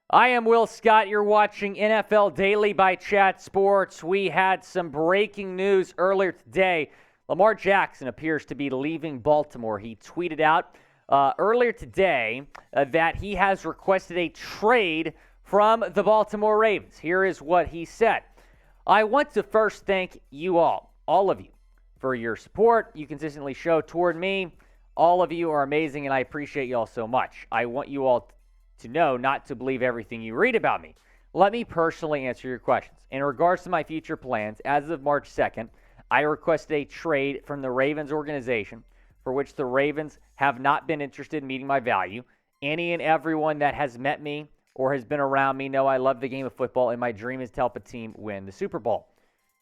I am Will Scott. You're watching NFL Daily by Chat Sports. We had some breaking news earlier today. Lamar Jackson appears to be leaving Baltimore. He tweeted out earlier today that he has requested a trade from the Baltimore Ravens. Here is what he said. I want to first thank you all of you, for your support you consistently show toward me. All of you are amazing, and I appreciate you all so much. I want you all to know not to believe everything you read about me. Let me personally answer your questions. In regards to my future plans, as of March 2nd, I requested a trade from the Ravens organization, for which the Ravens have not been interested in meeting my value. Any and everyone that has met me or has been around me know I love the game of football, and my dream is to help a team win the Super Bowl.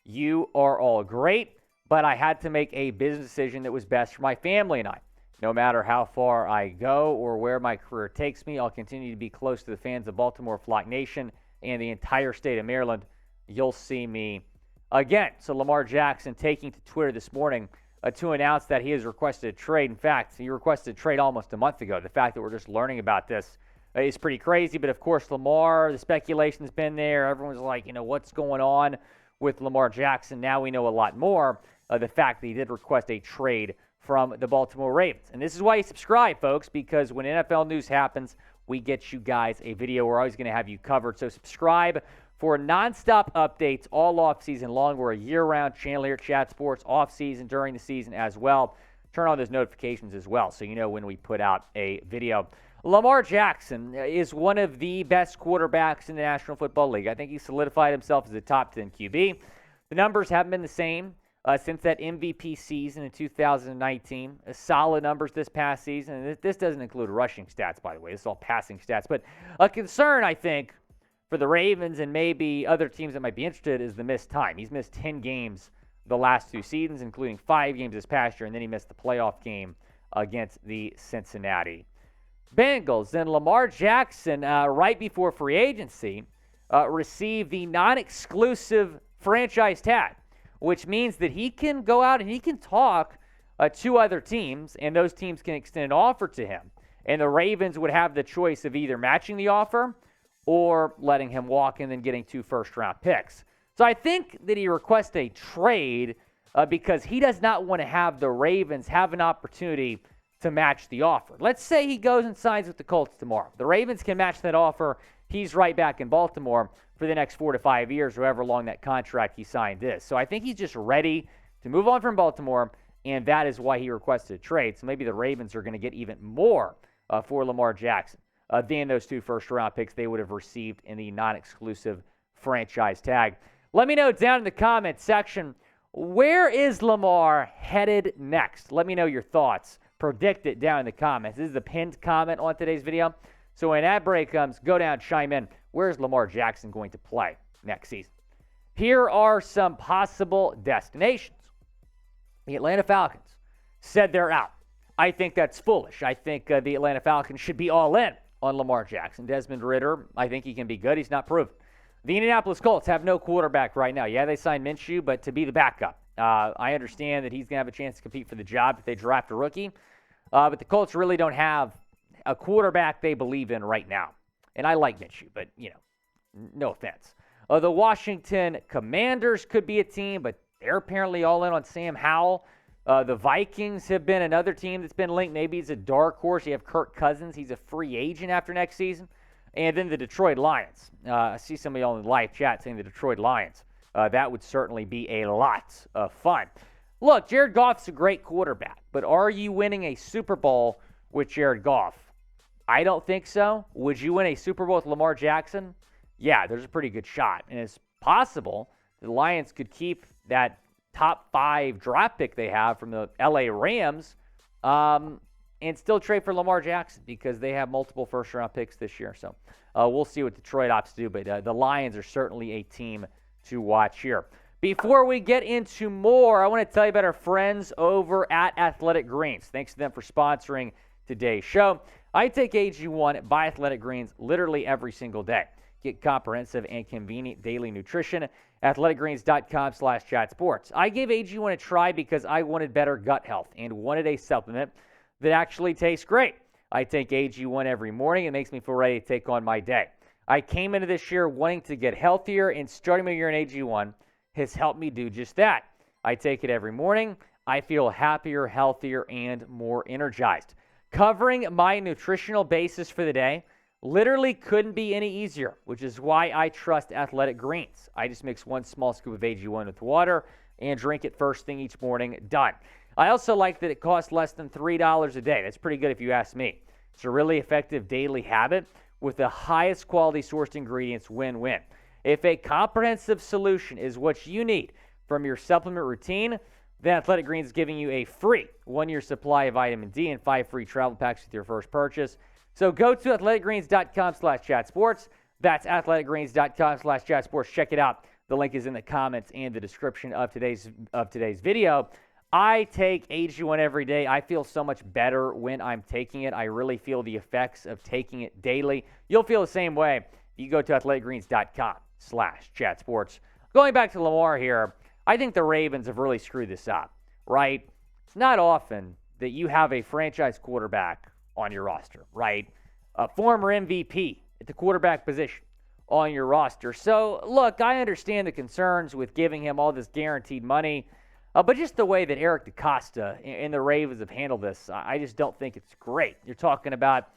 You are all great, but I had to make a business decision that was best for my family and I. No matter how far I go or where my career takes me, I'll continue to be close to the fans of Baltimore Flock Nation and the entire state of Maryland. You'll see me again. So Lamar Jackson taking to Twitter this morning to announce that he has requested a trade. In fact, he requested a trade almost a month ago. The fact that we're just learning about this is pretty crazy. But, of course, Lamar, the speculation's been there. Everyone's like, what's going on with Lamar Jackson? Now we know a lot more. The fact that he did request a trade from the Baltimore Ravens. And this is why you subscribe, folks, because when NFL news happens, we get you guys a video. We're always going to have you covered. So subscribe for nonstop updates all offseason long. We're a year-round channel here at Chat Sports, offseason, during the season as well. Turn on those notifications as well so you know when we put out a video. Lamar Jackson is one of the best quarterbacks in the National Football League. I think he solidified himself as a top 10 QB. The numbers haven't been the same since that MVP season in 2019. Solid numbers this past season. And this doesn't include rushing stats, by the way. This is all passing stats. But a concern, I think, for the Ravens and maybe other teams that might be interested is the missed time. He's missed 10 games the last two seasons, including 5 games this past year, and then he missed the playoff game against the Cincinnati Bengals. And Lamar Jackson, right before free agency, received the non-exclusive franchise tag, which means that he can go out and he can talk to other teams, and those teams can extend an offer to him. And the Ravens would have the choice of either matching the offer or letting him walk and then getting 2 first-round picks. So I think that he requests a trade because he does not want to have the Ravens have an opportunity to match the offer. Let's say he goes and signs with the Colts tomorrow. The Ravens can match that offer. He's right back in Baltimore for the next 4 to 5 years, however long that contract he signed is. So I think he's just ready to move on from Baltimore, and that is why he requested a trade. So maybe the Ravens are going to get even more for Lamar Jackson than those 2 first-round picks they would have received in the non-exclusive franchise tag. Let me know down in the comments section, where is Lamar headed next? Let me know your thoughts. Predict it down in the comments. This is the pinned comment on today's video. So when that break comes, go down, chime in. Where's Lamar Jackson going to play next season? Here are some possible destinations. The Atlanta Falcons said they're out. I think that's foolish. I think the Atlanta Falcons should be all in on Lamar Jackson. Desmond Ridder, I think he can be good. He's not proven. The Indianapolis Colts have no quarterback right now. Yeah, they signed Minshew, but to be the backup. I understand that he's going to have a chance to compete for the job if they draft a rookie. But the Colts really don't have a quarterback they believe in right now. And I like Minshew, but, no offense. The Washington Commanders could be a team, but they're apparently all in on Sam Howell. The Vikings have been another team that's been linked. Maybe it's a dark horse. You have Kirk Cousins. He's a free agent after next season. And then the Detroit Lions. I see somebody on the live chat saying the Detroit Lions. That would certainly be a lot of fun. Look, Jared Goff's a great quarterback, but are you winning a Super Bowl with Jared Goff? I don't think so. Would you win a Super Bowl with Lamar Jackson? Yeah, there's a pretty good shot. And it's possible the Lions could keep that top 5 draft pick they have from the LA Rams and still trade for Lamar Jackson because they have multiple first-round picks this year. So we'll see what Detroit opts to do, but the Lions are certainly a team to watch here. Before we get into more, I want to tell you about our friends over at Athletic Greens. Thanks to them for sponsoring today's show. I take AG1 by Athletic Greens literally every single day. Get comprehensive and convenient daily nutrition. athleticgreens.com/chatsports. I gave AG1 a try because I wanted better gut health and wanted a supplement that actually tastes great. I take AG1 every morning. It makes me feel ready to take on my day. I came into this year wanting to get healthier, and starting my year in AG1 has helped me do just that. I take it every morning. I feel happier, healthier, and more energized. Covering my nutritional basis for the day literally couldn't be any easier, which is why I trust Athletic Greens. I just mix 1 small scoop of AG1 with water and drink it first thing each morning. Done. I also like that it costs less than $3 a day. That's pretty good if you ask me. It's a really effective daily habit with the highest quality sourced ingredients. Win-win. If a comprehensive solution is what you need from your supplement routine, then Athletic Greens is giving you a free 1-year supply of vitamin D and 5 free travel packs with your first purchase. So go to athleticgreens.com/chatsports. That's athleticgreens.com/chatsports. Check it out. The link is in the comments and the description of today's video. I take AG1 every day. I feel so much better when I'm taking it. I really feel the effects of taking it daily. You'll feel the same way if you go to athleticgreens.com/chatsports. Going back to Lamar here, I think the Ravens have really screwed this up, right? It's not often that you have a franchise quarterback on your roster, right? A former MVP at the quarterback position on your roster. So, look, I understand the concerns with giving him all this guaranteed money, but just the way that Eric DeCosta and the Ravens have handled this, I just don't think it's great. You're talking about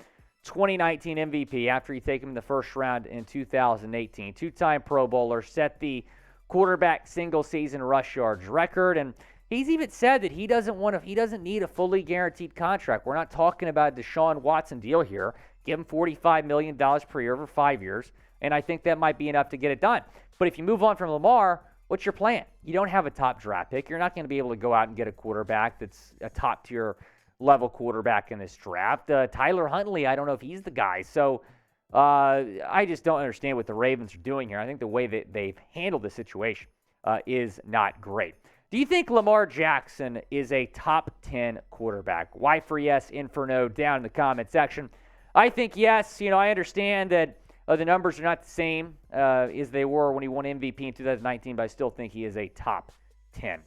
2019 MVP after you take him in the first round in 2018. 2-time Pro Bowler, set the quarterback single-season rush yards record, and he's even said that he doesn't need a fully guaranteed contract. We're not talking about a Deshaun Watson deal here. Give him $45 million per year over 5 years, and I think that might be enough to get it done. But if you move on from Lamar, what's your plan? You don't have a top draft pick. You're not going to be able to go out and get a quarterback that's a top-tier level quarterback in this draft. Tyler Huntley, I don't know if he's the guy. So I just don't understand what the Ravens are doing here. I think the way that they've handled the situation is not great. Do you think Lamar Jackson is a top 10 quarterback? Y for yes, in for no, down in the comment section. I think yes. I understand that the numbers are not the same as they were when he won MVP in 2019, but I still think he is a top 10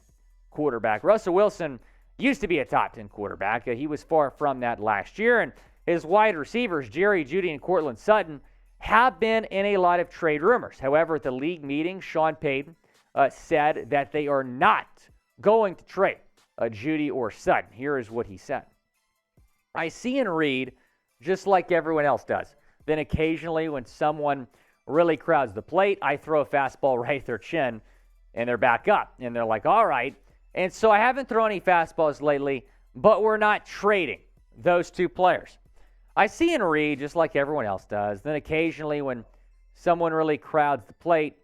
quarterback. Russell Wilson used to be a top 10 quarterback. He was far from that last year, and his wide receivers, Jerry, Jeudy, and Courtland Sutton, have been in a lot of trade rumors. However, at the league meeting, Sean Payton said that they are not going to trade Jeudy or Sutton. Here is what he said. I see and read just like everyone else does. Then occasionally when someone really crowds the plate, I throw a fastball right at their chin, and they're back up. And they're like, all right. And so I haven't thrown any fastballs lately, but we're not trading those two players. I see and read just like everyone else does. Then occasionally when someone really crowds the plate,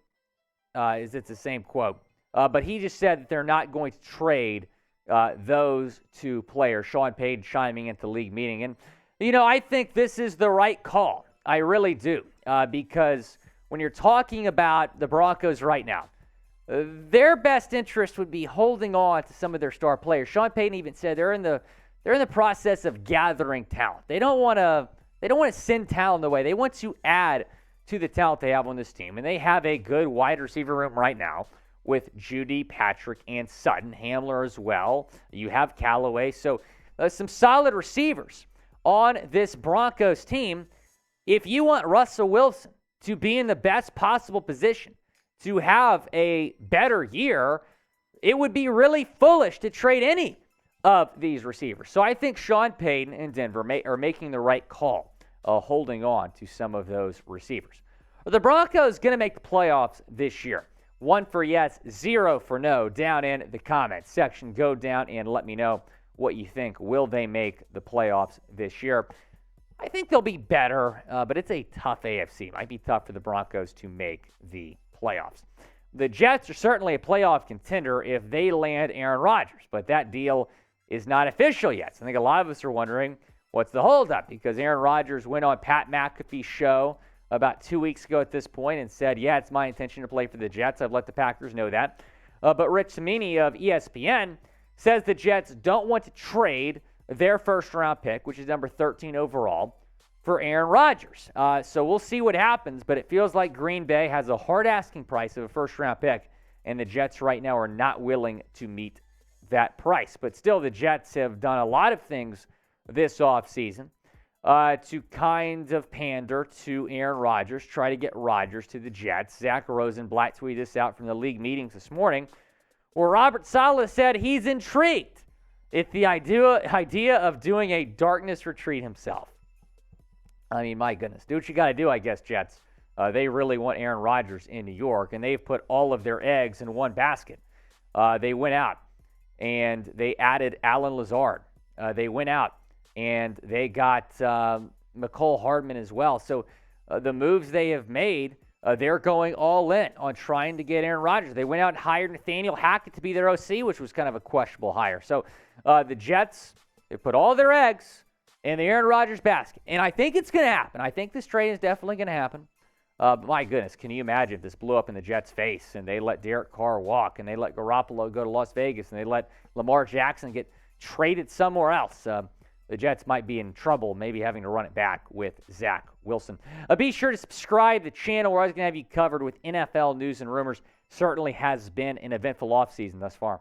it's the same quote. But he just said that they're not going to trade those two players. Sean Payton chiming into the league meeting. And, I think this is the right call. I really do. Because when you're talking about the Broncos right now, their best interest would be holding on to some of their star players. Sean Payton even said they're in the process of gathering talent. They don't want to send talent away. They want to add to the talent they have on this team. And they have a good wide receiver room right now with Jeudy, Patrick, and Sutton. Hamler as well. You have Callaway. So some solid receivers on this Broncos team. If you want Russell Wilson to be in the best possible position to have a better year, it would be really foolish to trade any of these receivers. So I think Sean Payton and Denver are making the right call, holding on to some of those receivers. Are the Broncos going to make the playoffs this year? 1 for yes, 0 for no, down in the comments section. Go down and let me know what you think. Will they make the playoffs this year? I think they'll be better, but it's a tough AFC. It might be tough for the Broncos to make the playoffs. The Jets are certainly a playoff contender if they land Aaron Rodgers, but that deal is not official yet. So I think a lot of us are wondering what's the holdup, because Aaron Rodgers went on Pat McAfee's show about 2 weeks ago at this point and said, yeah, it's my intention to play for the Jets. I've let the Packers know that. But Rich Cimini of ESPN says the Jets don't want to trade their first-round pick, which is number 13 overall, for Aaron Rodgers. So we'll see what happens, but it feels like Green Bay has a hard asking price of a first-round pick, and the Jets right now are not willing to meet that price. But still, the Jets have done a lot of things this offseason to kind of pander to Aaron Rodgers, try to get Rodgers to the Jets. Zach Rosenblatt tweeted this out from the league meetings this morning, where Robert Saleh said he's intrigued at the idea of doing a darkness retreat himself. I mean, my goodness. Do what you got to do, I guess, Jets. They really want Aaron Rodgers in New York, and they've put all of their eggs in one basket. They went out, and they added Alan Lazard. They went out, and they got McCole Hardman as well. So the moves they have made, they're going all in on trying to get Aaron Rodgers. They went out and hired Nathaniel Hackett to be their OC, which was kind of a questionable hire. So the Jets, they put all their eggs in the Aaron Rodgers basket. And I think it's going to happen. I think this trade is definitely going to happen. But my goodness, can you imagine if this blew up in the Jets' face and they let Derek Carr walk and they let Garoppolo go to Las Vegas and they let Lamar Jackson get traded somewhere else? The Jets might be in trouble, maybe having to run it back with Zach Wilson. Be sure to subscribe to the channel. We're always going to have you covered with NFL news and rumors. Certainly has been an eventful offseason thus far.